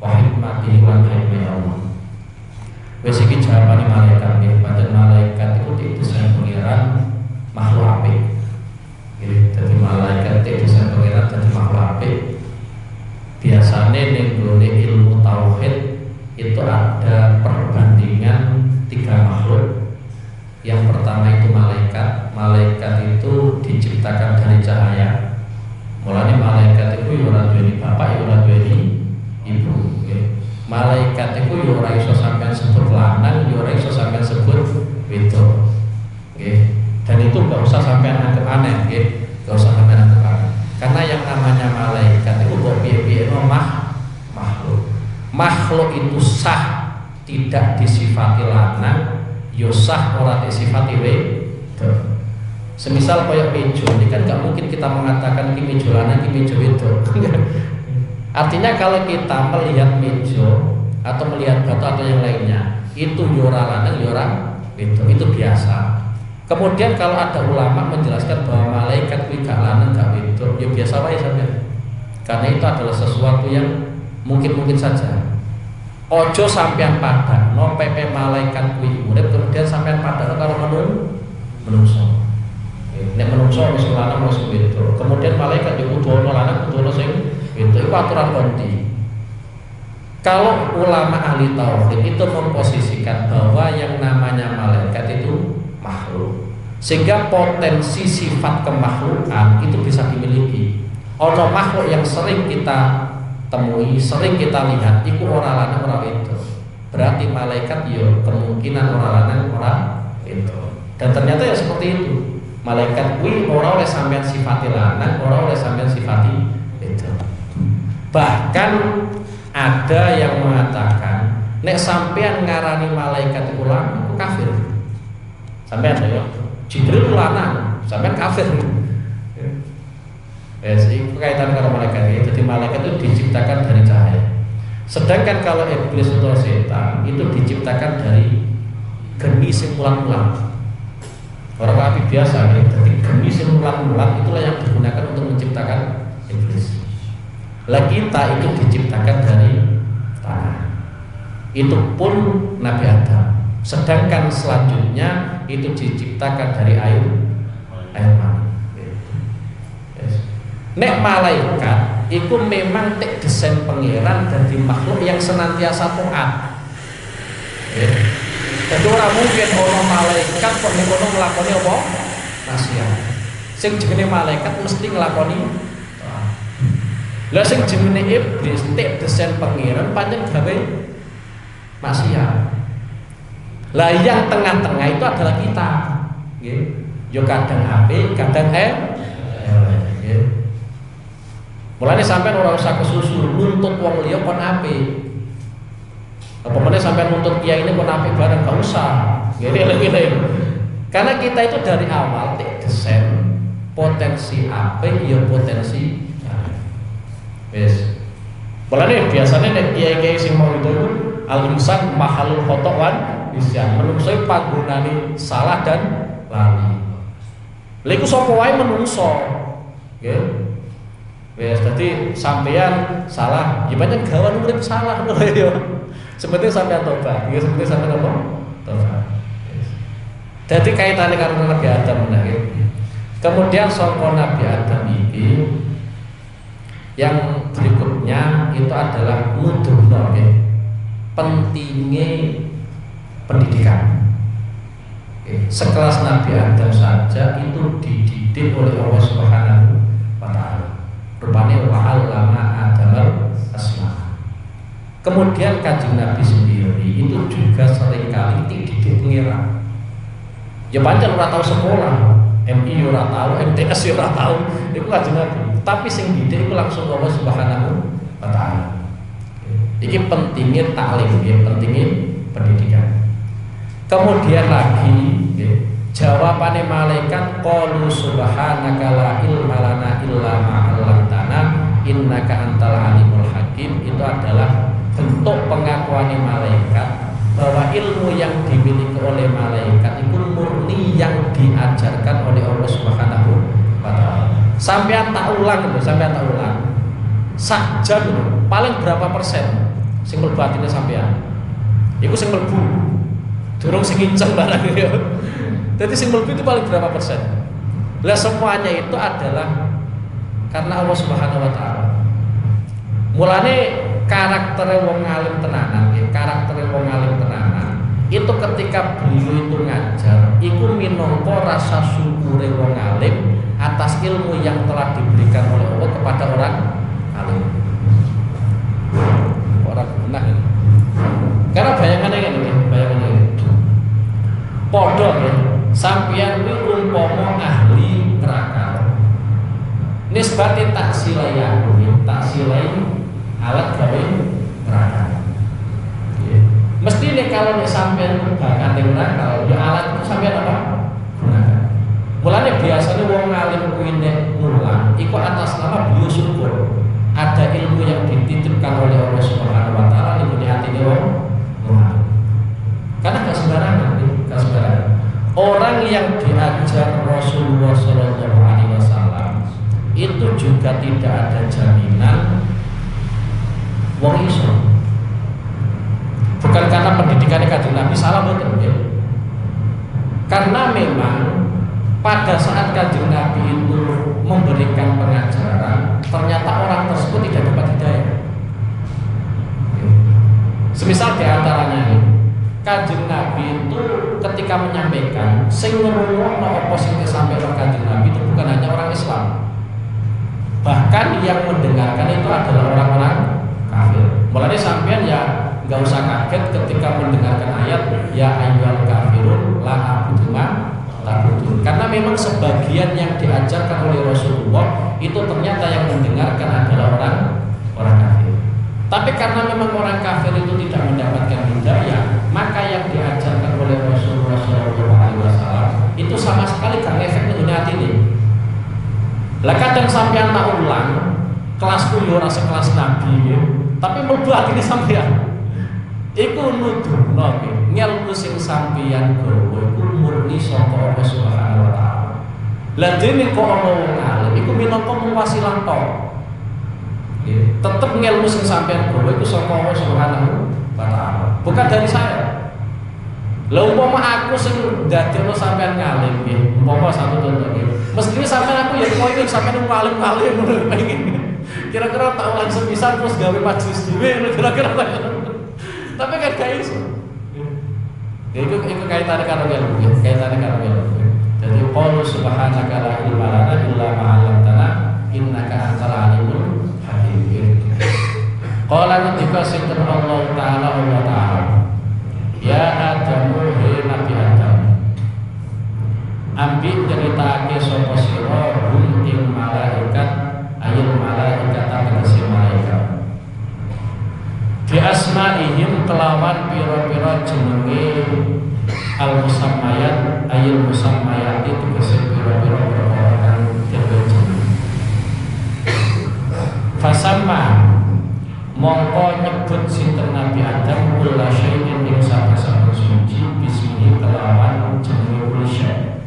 wa hikmatihi lan hikmah Allah. Wes iki jawabane malaikat nggih, padahal malaikat itu didesain pengiran makhluk apik. Jadi malaikat didesain pengiran dadi makhluk apik. Biasane ning gone ilmu tauhid itu ada perbandingan 3 makhluk. Yang pertama itu malaikat. Malaikat itu diciptakan dari cahaya. Mulane malaikat itu ora duweni bapak, ora duweni ibu. Malaikat itu yo ora iso sampean sebut lanang, yo ora iso sampean sebut wedok. Nggih. Dan itu enggak usah sampean anggap aneh, nggih. Enggak usah sampean anggap aneh. Karena yang namanya malaikat itu kok piye-piye makhluk. Makhluk itu sah tidak disifati lanang, yo sah ora disifati wedok. Semisal koyok meja, ini kan enggak mungkin kita mengatakan ki meja lanang, ki meja wedok. Artinya kalau kita melihat meja atau melihat batu atau yang lainnya itu yora lanang yora wedok, itu biasa. Kemudian kalau ada ulama menjelaskan bahwa malaikat itu gak lanang gak wedok, ya biasa wae saja. Karena itu adalah sesuatu yang mungkin saja. Ojo sampean padang, no pepe malaikat kuwi urip kemudian sampean padang karo menungso. Nek menungso wis lanang wis wedok. Kemudian malaikat yo kudu ana lanang kudu ana sing itu aturan konti. Kalau ulama ahli tauhid itu memposisikan bahwa yang namanya malaikat itu makhluk, sehingga potensi sifat kemakhlukan itu bisa dimiliki. ono makhluk yang sering kita temui, sering kita lihat iku ora lanang ora wedok. Berarti malaikat yo kemungkinan ora lanang ora wedok. Dan ternyata ya seperti itu. Malaikat kuwi ora oleh sampean sifati lanang, ora oleh sampean sifati wedok. Bahkan ada yang mengatakan nek sampean ngarani malaikat iku lanang iku kafir. Sampean ya Jibril lanang, sampean kafir. Itu kaitan dengan malaikat ini. Jadi malaikat itu diciptakan dari cahaya. Sedangkan kalau iblis atau setan itu diciptakan dari geni sing mulang-mulang. Orang api biasa ya. Jadi geni sing mulang-mulang itulah yang digunakan untuk menciptakan iblis. Lah kita itu diciptakan dari tanah. Itu pun Nabi Adam. Sedangkan selanjutnya itu diciptakan dari air mani. Nek malaikat itu memang tek desain pangeran dari makhluk yang senantiasa taat. Jadi orang mungkin orang malaikat kok nek ono nglakoni apa? Maksiat. Sing jenenge malaikat mesti nglakoni. Lah sing jenenge iblis tek desain pangeran pancen gawe maksiat. Lah yang tengah-tengah itu adalah kita. Nggih. Yo kadang apik, kadang nggih. Mulane sampean ora usah kesusu nuntut wong liya kon apik. Apa meneh sampean nuntut kiai ini kon apik bareng gak usah. Ngene. Karena kita itu dari awal desain potensi apik ya potensi wis. Mulane biasane nek kiai-kiai sing mau itu al-insan mahalul khata' wan isyan. Menungso panggonane salah dan lali. Lha iku sapa wae menungso. Nggih. Wes dadi sampean salah, ya pancen gawan urip salah ngono ya. Sepenting sampean tobat, ya sepenting sampean apa? Tobat. Dadi kaitane karo Nabi Adam menawi. Kemudian saka Nabi Adam iki yang berikutnya itu adalah nuduhno nggih. Pentingnya pendidikan. Sekelas Nabi Adam saja itu dididik oleh Allah Subhanahu wa taala. Rupanya wa'allama Adamal asma. Kemudian Kanjeng Nabi sendiri itu juga seringkali dididik pengira. Ya pancen ora tau sekolah, MI ora tau, MTS ora tau, iku Kanjeng Nabi. Tapi sing didik iku langsung Allah Subhanahu wa taala. Iki pentingnya taklim, ya, pentingnya pendidikan. Kemudian lagi jawabane malaikat qalu subhanaka la ilma lana illa ma 'allamtana innaka antal alimul hakim. Itu adalah bentuk pengakuan malaikat bahwa ilmu yang dimiliki oleh malaikat itu murni yang diajarkan oleh Allah Subhanahu wa taala. Sampean tak ulang, sampean tak ulang. Sak jam paling berapa persen sing mlebu atine sampean? Iku sing mlebu. Durung sing nginceng barang ya. Jadi simbol itu paling berapa persen? Lah semuanya itu adalah karena Allah Subhanahu wa taala. Mulane karakter wong alim tenanan, karakter wong alim tenanan itu ketika beliau itu ngajar, iku minangka rasa syukure wong alim atas ilmu yang telah diberikan oleh Allah kepada orang alim. Orang benar ini. Karena bayangannya ini, podo ya. Sampian kuwi umpama ahli neraka. Nisbate taksilai alat gawe neraka. Mesti nek kalau nek sampean bakat neraka, ya alat itu sampean apa? Gunakan. Mulane biasanya wong alim kuwi nek mulang iku atas nama beliau syukur. Ada ilmu yang dititipkan oleh Allah Subhanahu wa taala di hati wong mulang. Karena gak sembarangan, gak sembarangan. Orang yang diajar Rasulullah SAW itu juga tidak ada jaminan wong iso. Bukan karena pendidikannya Kanjeng Nabi salah betul ya. Karena memang pada saat Kanjeng Nabi itu memberikan pengajaran, ternyata orang tersebut tidak dapat hidayah. Semisal di antaranya ini, Kanjeng Nabi itu ketika menyampaikan sing ngrungokno apa sing disampaikan Kanjeng Nabi itu bukan hanya orang Islam. Bahkan yang mendengarkan itu adalah orang-orang kafir. Mulanya sampean ya nggak usah kaget ketika mendengarkan ayat ya ayyuhal kafirun la a'budu ma ta'budun. Karena memang sebagian yang diajarkan oleh Rasulullah itu ternyata yang mendengarkan adalah orang kafir. Tapi karena memang orang kafir itu tidak mendapatkan hidayah, maka yang diajarkan oleh Rasulullah SAW itu sama sekali gak efek dengan hati ini. Lah kadang sampean tak ulang kelas kuliah rasa kelas Nabi, tapi mlebu atine sampean. Iku nuduhno ngelmu sing sampeyan gawa iku murni saka Allah Subhanahu wa taala. Lah dene kok ana wong alim iku minangka wasilah tok. Nggih, tetep ngelmu sing sampeyan gawa iku saka Allah Subhanahu wa taala, bukan dari saya. Lah umpama aku sing dadekno sampeyan ngalim nggih, umpama satu contoh nggih. Mestine sampeyan aku ya koyo sampeyan ngalim-ngalim ngono pengen. Kira-kira tak ulang semisal terus gawe majelis dhewe kira-kira. Tapi kan gak iso. Itu kaitannya karo ilmu, kaitannya karo ilmu. Jadi qalu subhanaka la ilma lana illa ma 'allamtana innaka antal alimul hakim. Qala ketika sinten Allah taala ya Adam he Nabi Adam. Ambil ceritake sapa sira hum ing malaikat ayul malaikat tegese malaikat. Bi asma'ihim kelawan pira-pira jenenge al-musammayat ayil musammayat itu tegese pira-pira perkara kang jeneng. Fasamma mongko nyebut sinten Nabi Adam kula syai'in ing saben-saben suci bismihi kelawan jenenge kula syai'.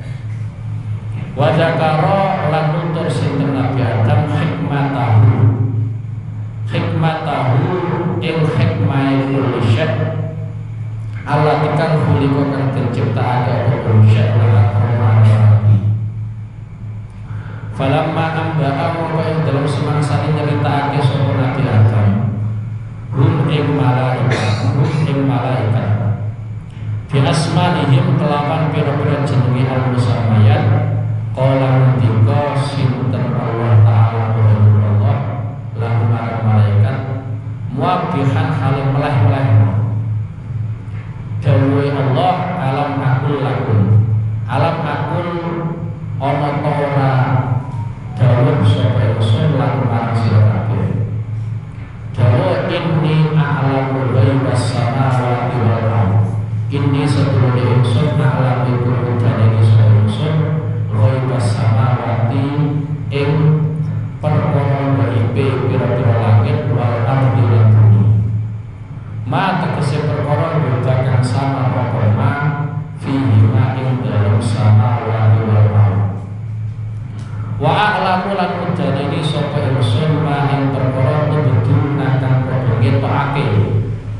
Wa zakara lan nutur sinten Nabi Adam hikmatahu ing hikmah kulli syai' Allah tikang kulika kang tercipta ada kulli syai' lan akramani. Falamma amba'a mongko ing dalem semangsane nyeritakake sapa Nabi Adam hum ing malaikat bi asma'ihim kelawan pira-pira jenenge al-musammayat qala ngendika sinten Allah taala Allah lan para malaikat muabihan halim meleh-meleh dawuhe Allah alam akul lakum alam akul ana ta ora dawuh sapa Rasul lan marang sira kabeh dawuh inni a'lamu ghaibas samawati wal ardh inni satune ingsun a'lamu kudane ingsun ghaibas samawati ing perkara gaibe pira-pira langit wal ardi lan bumi ma tegese perkara kang sama apa ma fihi ma ing dalem samawati wal ardh wa a'lamu lan ujanani sapa ingsun ma ing perkara kudu kang padha ngetokake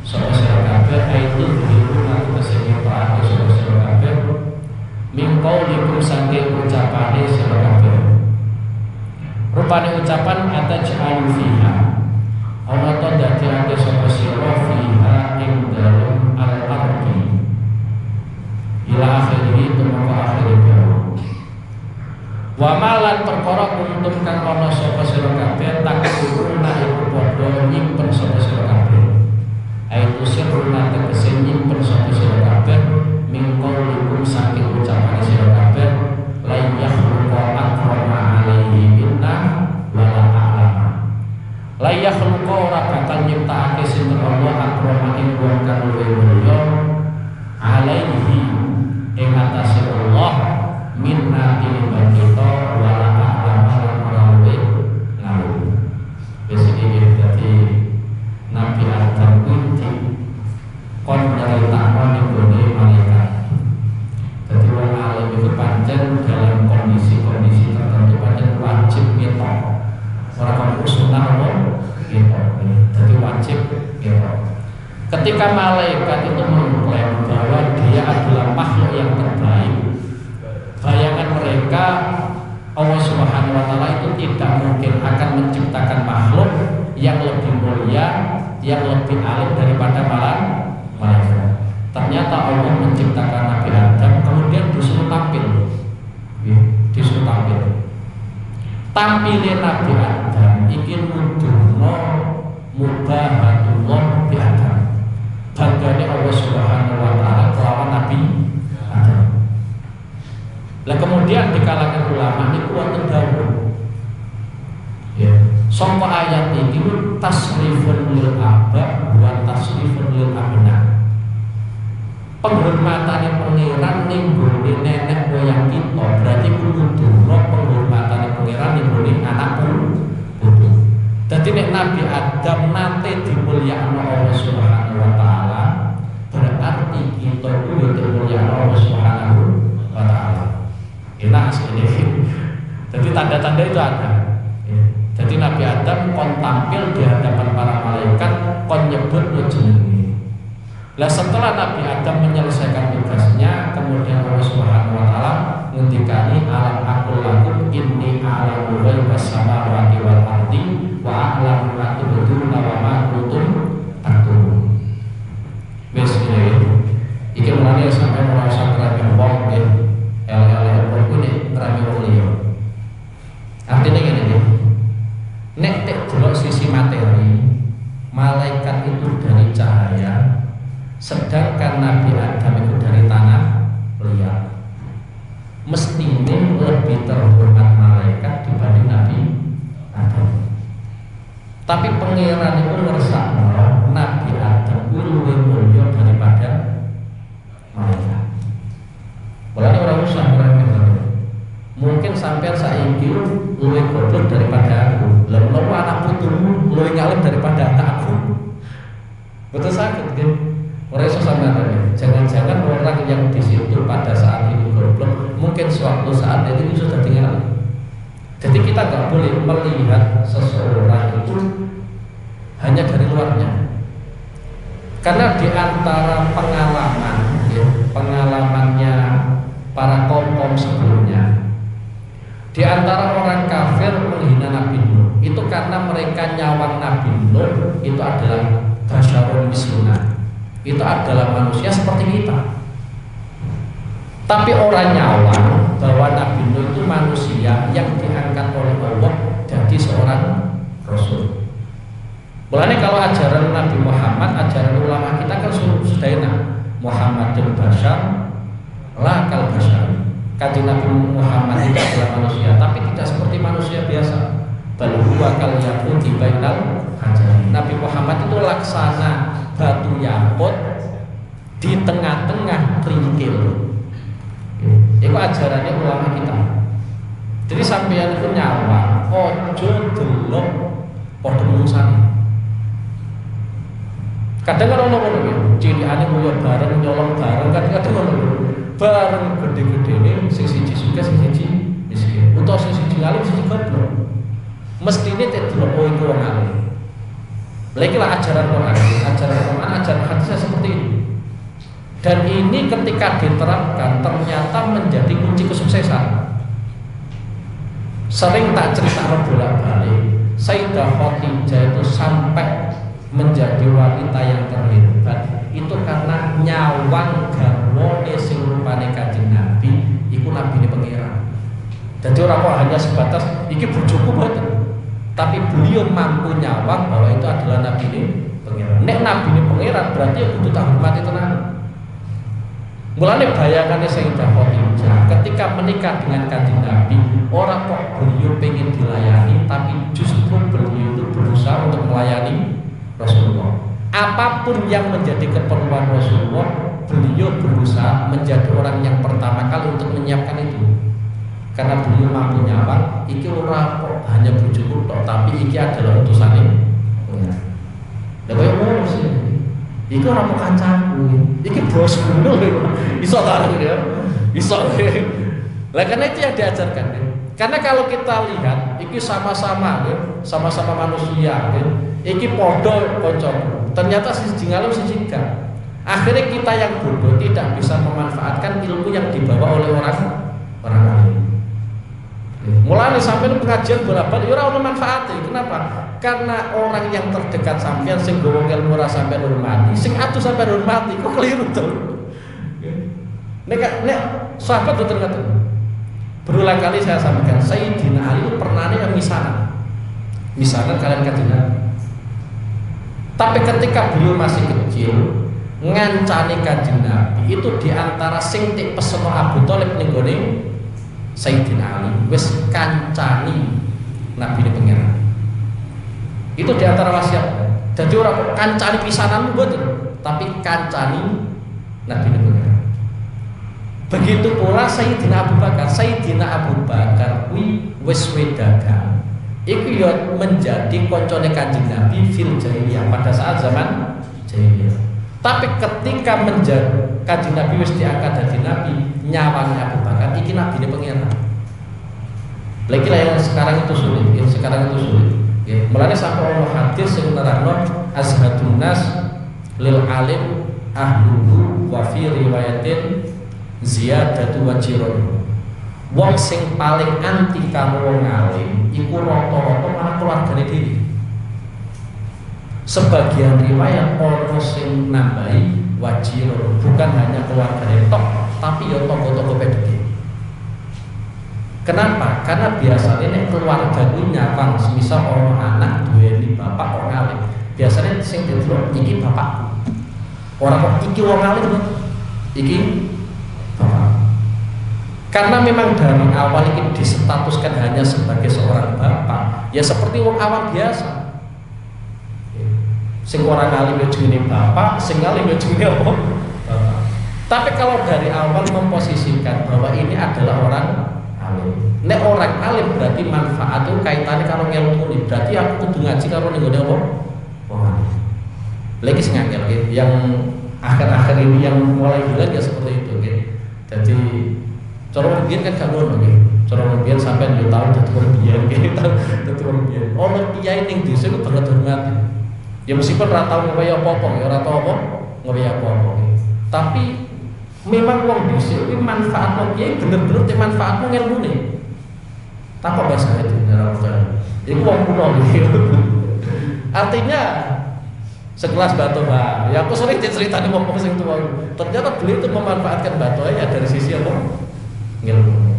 sapa sira kabeh itu diurungan tegese ngetokake sapa sira kabeh mingkau likum saking ucapane sira kabeh. Rupane ucapan ataj'alu fiha ana ta dadekake sapa sira fiha ing dalem al-ardi ila akhiri tumeka akhire wa malan perkara kuntum kang ana sapa sira kabeh takkuruna iku padha nyimpen sapa sira kabeh aitu siruna tegese nyimpen sapa sira kabeh mingkau likum saking ucapan sira kabeh la yakhluqa akrama alaihi minna wala a'lama la yakhluqa ora bakal nyiptakake sinten Allah akrama ing wong kang luwih mulya alaihi ing atase Allah minna tinimbang kita wala a'lama lan ora luwih ngalu. Wis iki dadi Nabi Adam kunci kon nyeritakno ning gone malaikat. Jadi orang alim itu pancen dalam kondisi-kondisi tertentu pancen wajib ngetok. Orang kamu sunnah Allah ngetok. Jadi wajib ngetok. Ketika malaikat itu mengklaim bahwa dia adalah makhluk yang terbaik, bayangan mereka Allah Subhanahu wa taala itu tidak mungkin akan menciptakan makhluk yang lebih mulia, yang lebih alim daripada malaikat. Ternyata Allah menciptakan Nabi Adam kemudian disuruh tampil. Disuruh tampil. Tampilnya Nabi Adam Sangka ayat iki tasrifun lil aba wa tasrifun lil abna. Penghormatane pangeran ning gone nenek moyang kita, berarti kudu penghormatane pangeran ning gone anak putu. Dadi nek Nabi Adam nate dimulyakno Allah Subhanahu wa taala, berarti kita kudu dimulyakno Allah Subhanahu wa taala. Enak sekali. Jadi tanda-tanda itu ada. Jadi Nabi Adam kon tampil di hadapan para malaikat, kon nyebut jenenge. Lah setelah Nabi Adam menyelesaikan tugasnya, kemudian Allah Subhanahu wa taala ngendikani alam aqul lakum inni a'lamu ghaibas samawati wal ardi wa a'lamu ma tubduna wa ma kuntum taktumun. Wis iki mulane sampai merasa keren wong nggih. El-el kuwi rame wong liya. Artinya ngene iki. Nek tek delok sisi materi, malaikat itu dari cahaya, sedangkan Nabi Adam itu dari tanah liat. Mestinya lebih terhormat malaikat dibanding Nabi Adam. Tapi pangeran itu ngersakno Nabi Adam itu luwih mulya daripada malaikat. Mulane ora usah ngremeh. Mungkin sampean saiki luwih goblok daripada aku. Lah menawa anak putumu luwih ngalim daripada anakku. Betul sakit kan? Ora iso sampean. Jangan-jangan orang yang di situ pada saat ini goblok, mungkin suatu saat itu sudah tinggal. Jadi kita nggak boleh melihat seseorang itu hanya dari luarnya. Karena di antara pengalaman, pengalamannya para kaum sebelumnya, di antara orang kafir menghina Nabi Nuh itu karena mereka nyawang Nabi Nuh itu adalah basyarun misluna, itu adalah manusia seperti kita. Tapi orang nyawang bahwa Nabi Nuh itu manusia yang diangkat oleh Allah jadi seorang Rasul. Mulanya kalau ajaran Nabi Muhammad, ajaran ulama kita kan sudah enak. Muhammadul Bashar la kal bashar. Kanjeng Nabi Muhammad itu adalah manusia, tapi tidak seperti manusia biasa. Bal huwa kal yaquti bainal hajar. Nabi Muhammad itu laksana batu yakut di tengah-tengah kerikil. Itu ajarannya ulama kita. Jadi sampeyan itu nyawa, ojo delok padha mungsane. Kadang kan ono cilikane mulo bareng nyolong bareng, kadang ono bareng gede-gedene sing siji sugih sing siji miskin. Utawa sing siji alim sing goblok. Mestine tek delok oh iku wong alim. Lha iki lah ajaran Quran, ajaran hadis seperti ini. Dan ini ketika diterapkan ternyata menjadi kunci kesuksesan. Sering tak cerita bolak-balik, Sayyidah Khadijah itu sampai menjadi wanita yang terhebat itu karena nyawang garwane sing rupane Kanjeng Nabi iku nabine pangeran. Jadi orang kok hanya sebatas iki bojoku mboten, tapi beliau mampu nyawang bahwa itu adalah nabine pangeran. Nek nabine pangeran berarti ya kudu tak hormati tenan. Mulane bayangane Sayyidah Khadijah ketika menikah dengan Kanjeng Nabi, orang kok beliau pengen dilayani, tapi justru beliau itu berusaha untuk melayani Rasulullah. Apapun yang menjadi keperluan Rasulullah, beliau berusaha menjadi orang yang pertama kali untuk menyiapkan itu. Karena beliau mampu nyawang, iki ora kok hanya bojoku tok, tapi iki adalah utusane. Lah koyo ngono sih. Iki ora kok kancaku, iki bosku lho. Iso ta ya? Iso. Lah karena itu yang diajarkan. Karena kalau kita lihat, iki sama-sama manusia, iki podo konco. Ternyata siji ngalem siji gak. Akhirnya kita yang bodoh tidak bisa memanfaatkan ilmu yang dibawa oleh orang lain. Mulai sampai pengajian bolak-balik ora ono manfaate. Kenapa? Karena orang yang terdekat sampean sing nggowo ilmu ora sampean hormati, sing atuh sampean hormati, kok keliru to. Nek sahabat boten ngoten. Berulang kali saya sampaikan, Sayyidina Ali pernah yang misanan kalian Kanjeng Nabi. Tapi ketika beliau masih kecil, ngancani Kanjeng Nabi itu diantara sing tik peseno Abu Thalib ning gone Sayyidina Ali, wis kancani Nabi ini pangeran. Itu diantara wasiat. Jadi orang kancani pisanan mboten, tapi kancani Nabi Nabi. Begitu pula Sayyidina Abu Bakar. Sayyidina Abu Bakar kuwi wis dagang. Iku ya menjadi koncone Kanjeng Nabi fil jahiliyah pada saat zaman jahiliyah. Tapi ketika menjadi Kanjeng Nabi wis diangkat dadi nabi, nyawanya Abu Bakar iki nabine pengiran. Lagi lah yang sekarang itu sulit, yang sekarang itu sulit. Ya, mulane sampai Allah hadis sing nerangno azhadun nas lil alim ahluhu wa fi riwayatin ziyadatu wajirun. Wong sing paling anti karo wong alim iku rata-rata malah keluargane dhewe. Sebagian riwayat ono sing nambahi wajirun, bukan hanya keluargane tok, tapi ya tonggo-tonggo pedhe. Kenapa? Karena biasanya nek keluarga ku nyawang semisal ono anak duweni bapak wong alim. Biasanya sing didelok iki bapakku. Ora kok iki wong alim, iki bapak. Karena memang dari awal ini disetatuskan hanya sebagai seorang bapak, ya seperti wong awam biasa. Sing orang alim ya jenenge bapak, sing alim ya jenenge apa? Bapak. Tapi kalau dari awal memposisikan bahwa ini adalah orang alim. Nek orang alim berarti manfaat itu kaitannya kalau ngelmu ini. Berarti aku kudu ngaji karo ning ngene apa? Wong alim. Lagi sing angel yang akhir-akhir ini yang mulai hilang ya seperti itu nggih. Jadi cara mbiyen kan gak ngono nggih. Cara mbiyen sampean yo tau dadi wong biyen nggih, dadi wong biyen. Ono kiai ning desa ku banget hormat. Ya meskipun ora tau ngowe apa-apa, ya ora tau apa ngowe apa-apa. Tapi memang wong dhisik iki manfaat wong kiai bener-bener te manfaatmu ngelmune. Takok bahasa itu ora usah. Iku wong kuno iki. Artinya sekelas Batu Bah. Ya aku sering ceritane wong sing tuwa. Ternyata beliau itu memanfaatkan batu ya dari sisi apa? Ngelmu.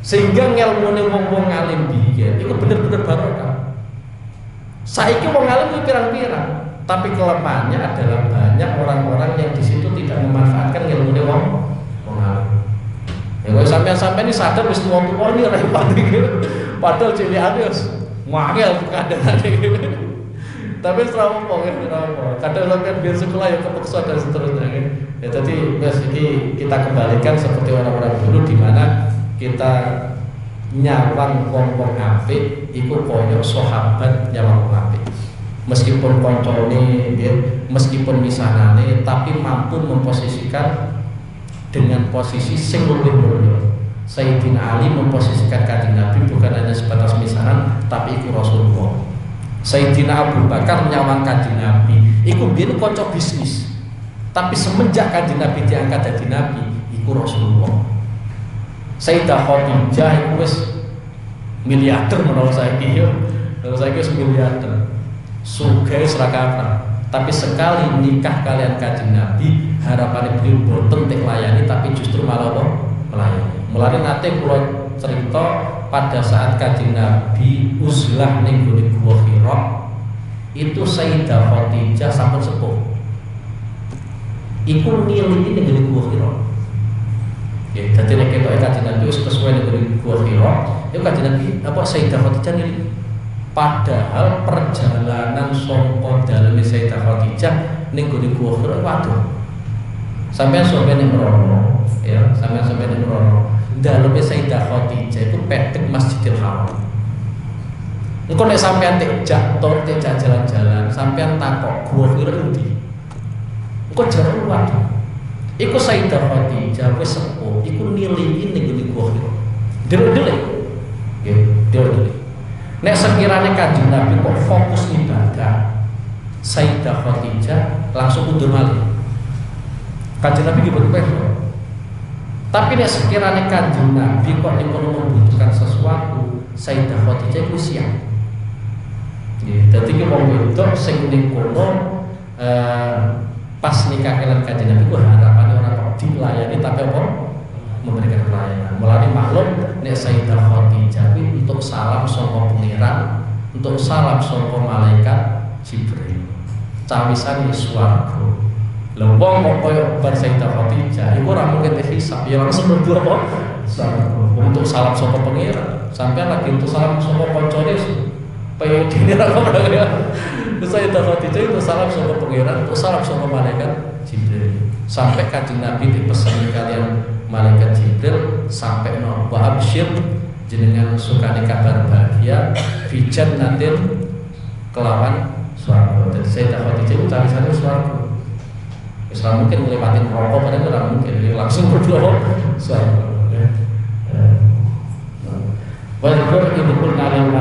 Sehingga ngelmune wong-wong alim biyen iku bener-bener barokah. Saiki wong alim itu pirang-pirang, tapi kelemahannya adalah banyak orang-orang yang di situ tidak memanfaatkan ilmu wong alim. Ya kalau sampai ini sadar wis tuwa-tuwa ini repot iki. Padahal cilikane wis mangel keadaan iki. Tapi selama kadang kan biar sekolah ya kepeksa dan seterusnya kan. Ya tadi wis iki kita kembalikan seperti orang-orang dulu di mana kita nyawang wong-wong apik iku koyo sahabat nyawang wong apik. Meskipun koncone nggih, meskipun misanane tapi mampu memposisikan dengan posisi sing luwih mulya. Sayyidina Ali memposisikan Kanjeng Nabi bukan hanya sebatas misanan tapi iku Rasulullah. Sayyidina Abu Bakar nyawang Kanjeng Nabi iku biyen kanca bisnis. Tapi semenjak Kanjeng Nabi diangkat dadi nabi iku Rasulullah. Sayyidah Khadijah itu wis miliarder menurut saya yo. Menurut saya wis miliarder. Sugih serakata. Tapi sekali nikah kalian Kanjeng Nabi, harapannya beliau boten tek layani tapi justru malah melayani. Mulane nate kula cerita pada saat Kanjeng Nabi uzlah ning Gua Hira, itu Sayyidah Khadijah sampun sepuh. Iku nilai ning Gua Hira. Ya, jadi nek ketoke Kanjeng Nabi wis kesuwen ning Gua Hira, ya Kanjeng Nabi apa Sayyidah Khadijah nilai. Padahal perjalanan saka daleme Sayyidah Khadijah ning Gua Hira waduh. Sampeyan ning Merono, ya, sampeyan ning Merono. Daleme Sayyidah Khadijah itu pedhek Masjidil Haram. Engko nek sampeyan jak jalan-jalan, sampeyan takok Gua Hira endi? Engko jare waduh. Iku Sayyidah Khadijah wis sepuh, iku nilai ning Gua Hira. Delok-delok. Nggih, delok-delok. Nek sekiranya Kanjeng Nabi kok fokus ibadah, Sayyidah Khadijah langsung mundur malih. Kanjeng Nabi gitu tapi nek sekiranya Kanjeng Nabi kok niku membutuhkan sesuatu, Sayyidah Khadijah iku siap. Nggih, dadi ki wong wedok sing ning kono pas nikah kalian Kanjeng Nabi ku harapannya orang kok dilayani tapi apa? Memberikan pelayanan. Mulane maklum nek Sayyidah Khadijah kuwi untuk salam saka pengiran, untuk salam saka malaikat Jibril. Cawisan swarga. Lha wong kok koyo bar Sayyidah Khadijah iku ora mungkin dihisab, ya langsung mlebu apa? Untuk salam saka pengiran. Sampeyan lagi untuk salam saka kancane kayak dini apa ya. Terus Sayyidah Khadijah itu salam sama pangeran, terus salam sama malaikat Jibril. Sampai Kanjeng Nabi dipesan kalian malaikat Jibril sampai no wa absyir jenengan sukani kabar bahagia fi jannatin kelawan swarga. Jadi Sayyidah Khadijah itu cari-cari swarga. Islam mungkin melewatin rokok padahal tidak mungkin, jadi langsung berdoa swarga. Wa dzkur idhul nalil